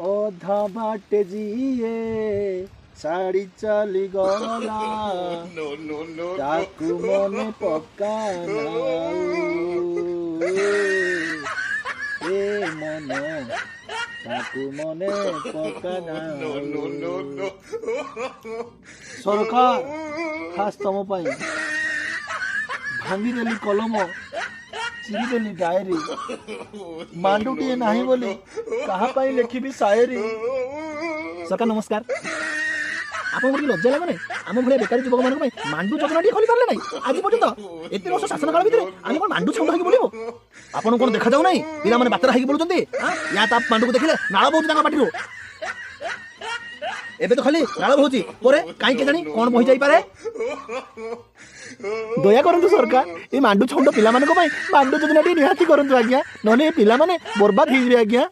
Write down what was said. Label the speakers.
Speaker 1: ଅଧା ବାଟେ ଯିଏ ଛାଡ଼ି ଚାଲି ଗଲା ତାକୁ ମନେ ପକାନା ଏ ମନ ତାକୁ ମନେ ପକାନା। ସରକାର ଖାସ୍ ତମ ପାଇଁ ଭାଙ୍ଗିଦେଲି କଲମ ଚିରିଦେଲି ଡାଏରୀ ମାଣ୍ଡୁଟିଏ ନାହିଁ ବୋଲି କାହା ପାଇଁ ଲେଖିବି ସାଏରୀ।
Speaker 2: सरकार नमस्कार आपन गोटे लज्जा लागने आम भाई बेकारी युवक मान मांडू योजना टी खोली पारे ना आज पर्यंत एत वर्ष शासन काल भितर आम कौन मांडू छंद होगी बोलो आपन कौन देखा जाऊ ना पिला मैंने बातर होगी बोलुं या मांडू को देखिले नाल बहुत पार्टी एबे तो खाली नाल बहुत कहीं के जानी कौन बही जाई पारे। दया करंतु सरकार ये मांडू छंद पिला मानक मांडू योजना टी निहाती करंतु आज्ञा नने पिला माने बर्बाद हो आज्ञा।